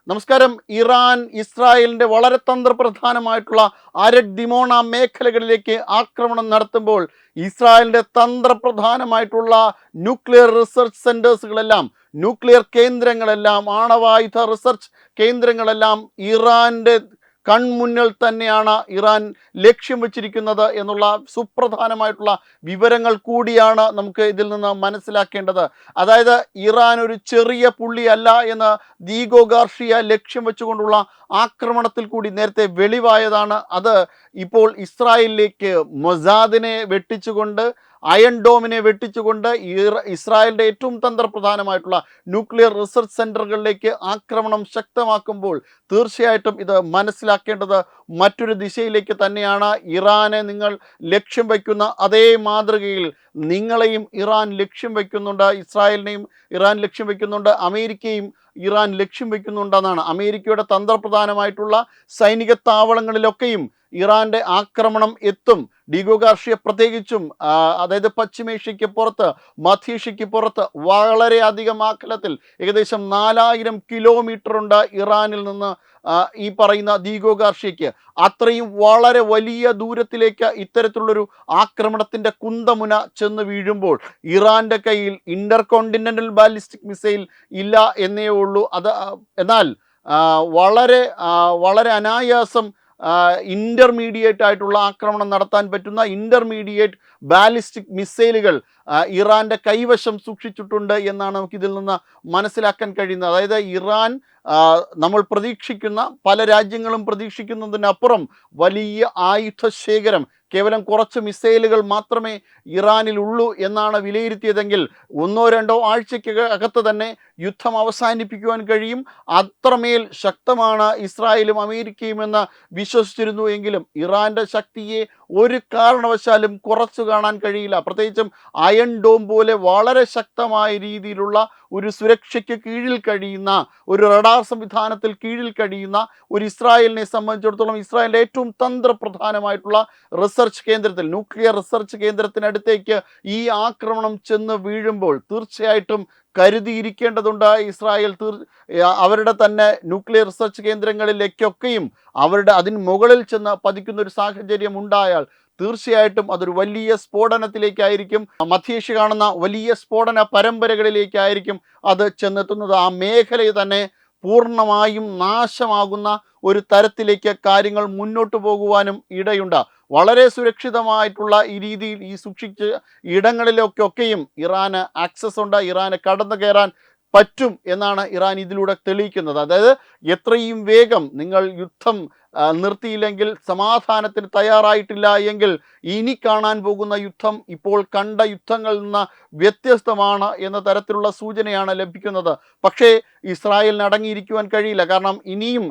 നമസ്കാരം. ഇറാൻ ഇസ്രായേലിൻ്റെ വളരെ തന്ത്രപ്രധാനമായിട്ടുള്ള അരക് ദിമോണ മേഖലകളിലേക്ക് ആക്രമണം നടത്തുമ്പോൾ ഇസ്രായേലിൻ്റെ തന്ത്രപ്രധാനമായിട്ടുള്ള ന്യൂക്ലിയർ റിസർച്ച് സെൻറ്റേഴ്സുകളെല്ലാം, ന്യൂക്ലിയർ കേന്ദ്രങ്ങളെല്ലാം, ആണവായുധ റിസർച്ച് കേന്ദ്രങ്ങളെല്ലാം ഇറാൻ്റെ കൺമുന്നിൽ തന്നെയാണ് ഇറാൻ ലക്ഷ്യം വച്ചിരിക്കുന്നത് എന്നുള്ള സുപ്രധാനമായിട്ടുള്ള വിവരങ്ങൾ കൂടിയാണ് നമുക്ക് ഇതിൽ നിന്ന് മനസ്സിലാക്കേണ്ടത്. അതായത് ഇറാൻ ഒരു ചെറിയ പുള്ളിയല്ല എന്ന് ദീഗോ ഗാർഷിയ ലക്ഷ്യം വെച്ചുകൊണ്ടുള്ള ആക്രമണത്തിൽ കൂടി നേരത്തെ വെളിവായതാണ്. അത് ഇപ്പോൾ ഇസ്രായേലിലേക്ക് മൊസാദിനെ വെട്ടിച്ചുകൊണ്ട്, അയൺ ഡോമിനെ വെട്ടിച്ചുകൊണ്ട് ഇസ്രായേലിൻ്റെ ഏറ്റവും തന്ത്രപ്രധാനമായിട്ടുള്ള ന്യൂക്ലിയർ റിസർച്ച് സെൻറ്ററുകളിലേക്ക് ആക്രമണം ശക്തമാക്കുമ്പോൾ തീർച്ചയായിട്ടും ഇത് മനസ്സിലാക്കേണ്ടത് മറ്റൊരു ദിശയിലേക്ക് തന്നെയാണ്. ഇറാനെ നിങ്ങൾ ലക്ഷ്യം വയ്ക്കുന്ന അതേ മാതൃകയിൽ നിങ്ങളെയും ഇറാൻ ലക്ഷ്യം വയ്ക്കുന്നുണ്ട്, ഇസ്രായേലിനെയും ഇറാൻ ലക്ഷ്യം വയ്ക്കുന്നുണ്ട്, അമേരിക്കയും ഇറാൻ ലക്ഷ്യം വയ്ക്കുന്നുണ്ടെന്നാണ്. അമേരിക്കയുടെ തന്ത്രപ്രധാനമായിട്ടുള്ള സൈനിക താവളങ്ങളിലൊക്കെയും ഇറാൻ്റെ ആക്രമണം എത്തും. ദീഗോ ഗാർഷിയ പ്രത്യേകിച്ചും അതായത് പശ്ചിമേഷ്യയ്ക്ക് പുറത്ത്, മധ്യേഷ്യയ്ക്ക് പുറത്ത് വളരെയധികം ആക്കലത്തിൽ ഏകദേശം 4000 കിലോമീറ്റർ ഉണ്ട് ഇറാനിൽ നിന്ന് ഈ പറയുന്ന ദീഗോ ഗാർഷിയയ്ക്ക്. അത്രയും വളരെ വലിയ ദൂരത്തിലേക്ക് ഇത്തരത്തിലുള്ളൊരു ആക്രമണത്തിൻ്റെ കുന്തമുന ചെന്ന് വീഴുമ്പോൾ ഇറാൻ്റെ കയ്യിൽ ഇൻ്റർകോണ്ടിനെൻ്റൽ ബാലിസ്റ്റിക് മിസൈൽ ഇല്ല എന്നേ ഉള്ളൂ. എന്നാൽ വളരെ അനായാസം ഇൻ്റർമീഡിയറ്റ് ആയിട്ടുള്ള ആക്രമണം നടത്താൻ പറ്റുന്ന ഇൻ്റർമീഡിയറ്റ് ബാലിസ്റ്റിക് മിസൈലുകൾ ഇറാൻ്റെ കൈവശം സൂക്ഷിച്ചിട്ടുണ്ട് എന്നാണ് നമുക്കിതിൽ നിന്ന് മനസ്സിലാക്കാൻ കഴിയുന്നത്. അതായത് ഇറാൻ നമ്മൾ പ്രതീക്ഷിക്കുന്ന, പല രാജ്യങ്ങളും പ്രതീക്ഷിക്കുന്നതിനപ്പുറം വലിയ ആയുധ ശേഖരം, കേവലം കുറച്ച് മിസൈലുകൾ മാത്രമേ ഇറാനിലുള്ളൂ എന്നാണ് വിലയിരുത്തിയതെങ്കിൽ 1-2 ആഴ്ചയ്ക്ക് അകത്ത് തന്നെ യുദ്ധം അവസാനിപ്പിക്കുവാൻ കഴിയും. അത്രമേൽ ശക്തമാണ് ഇസ്രായേലും അമേരിക്കയും എന്ന് വിശ്വസിച്ചിരുന്നു എങ്കിലും ഇറാൻ്റെ ശക്തിയെ ഒരു കാരണവശാലും കുറച്ചു കാണാൻ കഴിയില്ല. പ്രത്യേകിച്ചും അയൺ ഡോം പോലെ വളരെ ശക്തമായ രീതിയിലുള്ള ഒരു സുരക്ഷയ്ക്ക് കീഴിൽ കഴിയുന്ന, ഒരു റഡാർ സംവിധാനത്തിൽ കീഴിൽ കഴിയുന്ന ഒരു ഇസ്രായേലിനെ സംബന്ധിച്ചിടത്തോളം ഇസ്രായേലിൻ്റെ ഏറ്റവും തന്ത്രപ്രധാനമായിട്ടുള്ള റിസർച്ച് കേന്ദ്രത്തിൽ, ന്യൂക്ലിയർ റിസർച്ച് കേന്ദ്രത്തിനടുത്തേക്ക് ഈ ആക്രമണം ചെന്ന് വീഴുമ്പോൾ തീർച്ചയായിട്ടും കരുതിയിരിക്കേണ്ടതുണ്ട്. ഇസ്രായേൽ അവരുടെ തന്നെ ന്യൂക്ലിയർ റിസർച്ച് കേന്ദ്രങ്ങളിലേക്കൊക്കെയും അതിന് മുകളിൽ ചെന്ന് പതിക്കുന്ന ഒരു സാഹചര്യം ഉണ്ടായാൽ തീർച്ചയായിട്ടും അതൊരു വലിയ സ്ഫോടനത്തിലേക്കായിരിക്കും, മധ്യേഷ്യ കാണുന്ന വലിയ സ്ഫോടന പരമ്പരകളിലേക്കായിരിക്കും അത് ചെന്നെത്തുന്നത്. ആ മേഖലയെ തന്നെ പൂർണ്ണമായും നാശമാകുന്ന ഒരു തരത്തിലേക്ക് കാര്യങ്ങൾ മുന്നോട്ട് പോകുവാനും ഇടയുണ്ട്. വളരെ സുരക്ഷിതമായിട്ടുള്ള ഈ രീതിയിൽ ഈ സൂക്ഷിച്ച ഇടങ്ങളിലൊക്കെയും ഇറാന് ആക്സസ് ഉണ്ട്, ഇറാന് കടന്നു കയറാൻ പറ്റും എന്നാണ് ഇറാൻ ഇതിലൂടെ തെളിയിക്കുന്നത്. അതായത് എത്രയും വേഗം നിങ്ങൾ യുദ്ധം നിർത്തിയില്ലെങ്കിൽ, സമാധാനത്തിന് തയ്യാറായിട്ടില്ല എങ്കിൽ ഇനി കാണാൻ പോകുന്ന യുദ്ധം ഇപ്പോൾ കണ്ട യുദ്ധങ്ങളിൽ നിന്ന് വ്യത്യസ്തമാണ് എന്ന തരത്തിലുള്ള സൂചനയാണ് ലഭിക്കുന്നത്. പക്ഷേ ഇസ്രായേലിന് അടങ്ങിയിരിക്കുവാൻ കഴിയില്ല. കാരണം ഇനിയും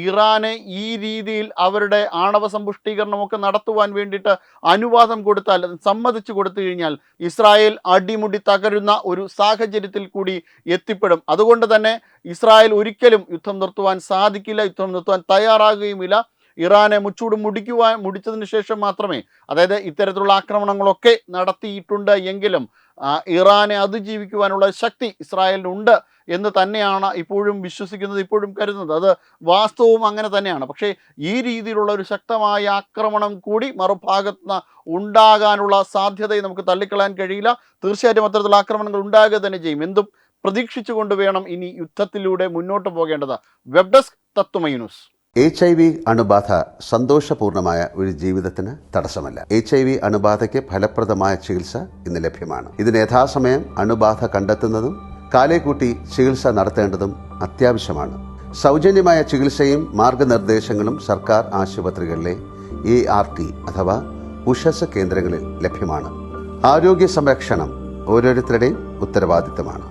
ഇറാന് ഈ രീതിയിൽ അവരുടെ ആണവ സമ്പുഷ്ടീകരണമൊക്കെ നടത്തുവാൻ വേണ്ടിയിട്ട് അനുവാദം കൊടുത്താൽ, സമ്മതിച്ചു കൊടുത്തു കഴിഞ്ഞാൽ ഇസ്രായേൽ അടിമുടി തകരുന്ന ഒരു സാഹചര്യത്തിൽ കൂടി എത്തിപ്പെടും. അതുകൊണ്ട് തന്നെ ഇസ്രായേൽ ഒരിക്കലും യുദ്ധം നിർത്തുവാൻ സാധിക്കില്ല, യുദ്ധം നിർത്തുവാൻ തയ്യാറാകുകയുമില്ല. ഇറാനെ മുടിച്ചതിന് ശേഷം മാത്രമേ, അതായത് ഇത്തരത്തിലുള്ള ആക്രമണങ്ങളൊക്കെ നടത്തിയിട്ടുണ്ട് എങ്കിലും ഇറാനെ അതിജീവിക്കുവാനുള്ള ശക്തി ഇസ്രായേലിനുണ്ട് എന്ന് തന്നെയാണ് ഇപ്പോഴും വിശ്വസിക്കുന്നത്, ഇപ്പോഴും കരുതുന്നത്. അത് വാസ്തവവും അങ്ങനെ തന്നെയാണ്. പക്ഷേ ഈ രീതിയിലുള്ള ഒരു ശക്തമായ ആക്രമണം കൂടി മറുഭാഗത്ത് നിന്ന് ഉണ്ടാകാനുള്ള സാധ്യതയെ നമുക്ക് തള്ളിക്കളയാൻ കഴിയില്ല. തീർച്ചയായിട്ടും അത്തരത്തിലുള്ള ആക്രമണങ്ങൾ ഉണ്ടാകുക തന്നെ ചെയ്യും. എന്തും പ്രതീക്ഷിച്ചുകൊണ്ട് വേണം ഇനി യുദ്ധത്തിലൂടെ മുന്നോട്ട് പോകേണ്ടത്. Web desk Tathwamayi news. HIV അണുബാധ സന്തോഷപൂർണമായ ഒരു ജീവിതത്തിന് തടസ്സമല്ല. HIV അണുബാധയ്ക്ക് ഫലപ്രദമായ ചികിത്സ ഇന്ന് ലഭ്യമാണ്. ഇതിന് യഥാസമയം അണുബാധ കണ്ടെത്തുന്നതും കാലേക്കൂട്ടി ചികിത്സ നടത്തേണ്ടതും അത്യാവശ്യമാണ്. സൗജന്യമായ ചികിത്സയും മാർഗനിർദ്ദേശങ്ങളും സർക്കാർ ആശുപത്രികളിലെ ART അഥവാ ഉഷസ് കേന്ദ്രങ്ങളിൽ ലഭ്യമാണ്. ആരോഗ്യ സംരക്ഷണം ഓരോരുത്തരുടെയും ഉത്തരവാദിത്തമാണ്.